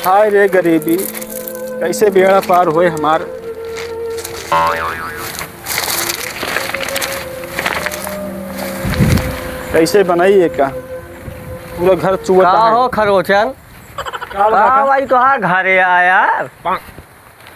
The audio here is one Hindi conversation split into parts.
हाय रे गरीबी, कैसे बेड़ा पार हुए हमार। कैसे बनाइए का पूरा घर चुआ का हो खरोचन का भाई तुहार घरे आया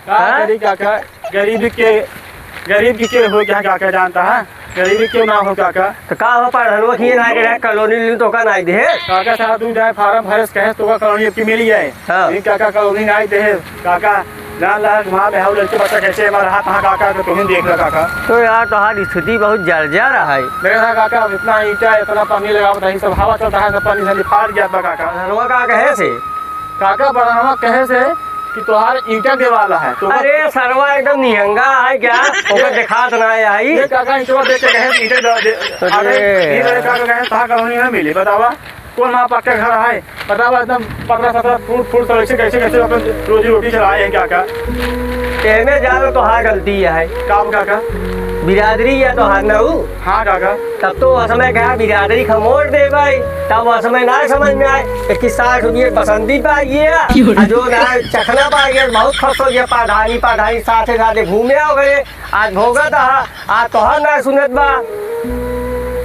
काका गरीब की के हो क्या काका जानता है, गरीबी क्यों ना हो काका। तो का हो पढ़लवा की ना के कॉलोनी ली तो का नहीं दे काका साहब तू जाए फार्म भरस कहे तो का कॉलोनी की मिल जाए। हाँ। नहीं काका कॉलोनी नहीं दे काका जान ला वहाँ पे लड़के बच्चा कैसे हमारा हाथ वहाँ काका तो तुम्हें देख ला काका। तो यार तुम्हारी स्थिति बहुत जर्जर है। देखा काका इतना ईटा इतना पानी लगा बताइए, सब हवा चलता है, सब पानी से फाड़ गया था काका। पढ़लवा का कहे से काका बढ़ावा कहे से कि तुहार ईटा के वाला है तो अरे सरवा एकदम निहंगा है क्या ओकर दिखात ना आई। ये काका ईटा देख के कहे ईटे अरे काका कहे कहाँ कॉलोनी में मिली बतावा कौन वहाँ पक्का घर है बतावा एकदम 15-17 फुट कैसे कैसे कैसे अपन रोजी रोटी चलाए हैं काका। तेमे जानो तो हाँ गलती है काम काका बिरादरी या तो हाँ नऊ। हाँ काका तब तो वह समय कहा बिरादरी खमोड़ दे भाई, तब वह समय ना समझ में आए 21-60 बसंती पाइए जो ना चखना पाइए बहुत खुश हो गया। पाधानी साथे साथे घूमे हो गए आज भोगा था आज तो ना सुनत बा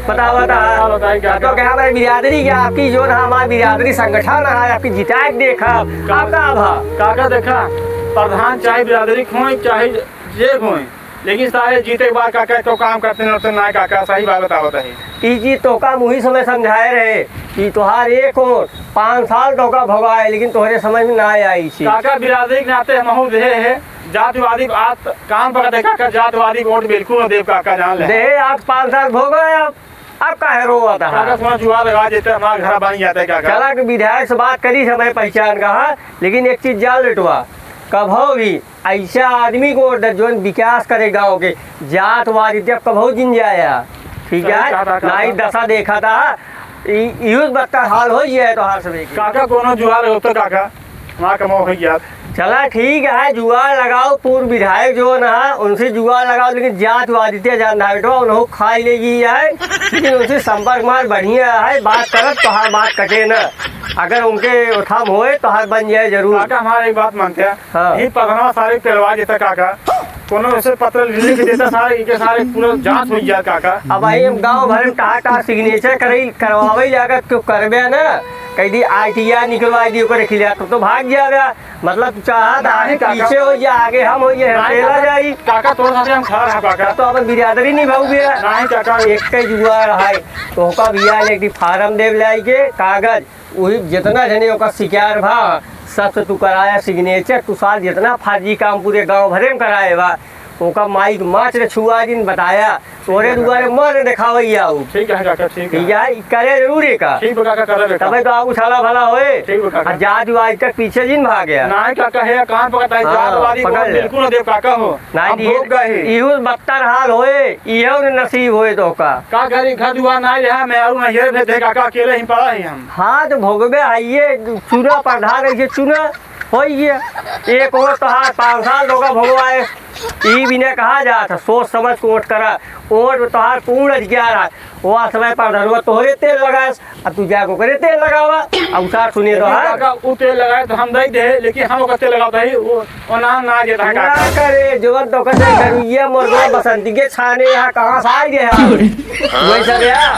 बतावा था तो क्या भाई बिरादरी क्या आपकी जो ना हमारी बिरादरी संगठन है आपकी जिताए देखा आपका काका देखा प्रधान चाहे बिरादरी खोए चाहे जे खोए लेकिन सारे जीते के बाद काका तो काम करते नहीं ना काका सही बात बतावत है। जी तो का मुही समय समझाए रहे कि तुहार एक और 5 साल तो का भगाए लेकिन तुम्हारे समझ में ना आई थी। काका बिरादरी के नाते हम दे है जातिवादी आप काम पकड़ है काका जातिवादी वोट बिल्कुल देव काका जान ले दे आज 5 साल भोगा अब का है रोआ था काका सोना जुआ लगा देते हमारा घर बन जाता है काका। चला कि विधायक से बात करी समय पहचान का लेकिन एक चीज जान लेटवा कब होगी ऐसा आदमी को जो विकास करे गाँव के जातवादी जब कब हो जिन जाया ठीक है ना ही दशा देखा था यूज बदतर हाल हो गया है तो हाल से काका कोनो जुआ लगो काका वहाँ कमाओ हो गया। चला ठीक है जुआ लगाओ पूर्व विधायक जो ना उनसे जुआ लगाओ लेकिन जातवादित्य जानना उन्होंने खा लेगी है लेकिन उनसे संपर्क मार बढ़िया है बात करत तो हर बात कटे न अगर उनके उठाम होए तो हर बन जाए जरूर। काका हमारा एक बात मानते हैं हाँ। यही पगनवा सारे पेलवा देता काका कोनो ऐसे पत्र लिख देता सारे के सारे पूरा जांच हो गया काका। अब भाई हम गाँव भर में टाटा सिग्नेचर करवावे जाकर क्यों करबे ना कही दी ITR निकलवा दी खिला तो भाग जाएगा मतलब चाहता पीछे हो या आगे हम हो जाई काका तोड़ साथे हम खा रहा काका तो अपन बिरादरी नहीं भाव गया नहीं काका एक जुआ है तो का बिया एक फार्म देव लाई के कागज वही जितना जने का शिकार भा सब तू कराया सिग्नेचर तू साल जितना फर्जी काम पूरे गांव भरे में कराए बा ओका माइक माच रे छुआ दिन बताया तोरे दुआरे मर दिखावैया ठीक है काका ठीक है करे जरूर का ठीक काका करे तबे तो आगू छाला भला होए ठीक काका जात आज तक पीछे जिन भाग गया नहीं काका है कान पकड़ता है जातवादी बिल्कुल देव काका हो नहीं इहो बदतर हाल होए इहो नसीब होए तो का घरी घर दुआ नहीं रहा मैं और नहीं रे दे काका अकेले ही पड़ा ही हम। हाँ तो भोगबे आइए चुना प्रधान ऐसे चुना हो गया एक और तो हाँ 5 साल होगा भगवाए ई भी ने कहा जाता सोच समझ को वोट करा और तोहार पूर्ण ज्ञान वो समय पर तोहरे तेल लगा अब तू जाको करे तेल लगावा अब सार सुनिए तो काका वो तेल लगाए तो हम दे दे लेकिन हम ओकर तेल लगाता है वो ना देता काका करे जवन तो करे गरुइया मुर्गा बसंती के छाने यहाँ कहाँ से आ गया वैसा गया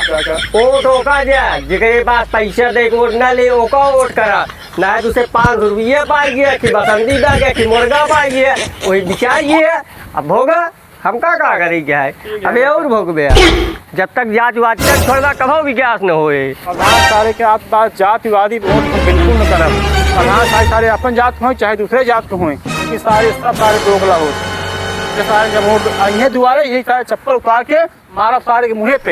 ओ तो का जा जेकरे पास पैसा दे वोट ना ले ओका वोट करा ना तुझे 500 रुपया पा गया कि बसंती पा गया कि मुर्गा पा गया वही बिचारिए अब भोगा हम का करी क्या है अबे और भोगबे जब तक जातिवादी छोड़ना कभो विकास न होए। सारे के बात जातिवादी वोट बिल्कुल न करब सारे अपन जात हो चाहे दूसरे जात को होए कि सारे सब सारे दोगला हो सारे जब वोट दुआरे यही सारे चप्पल उतार के मारा सारे के मुँह पे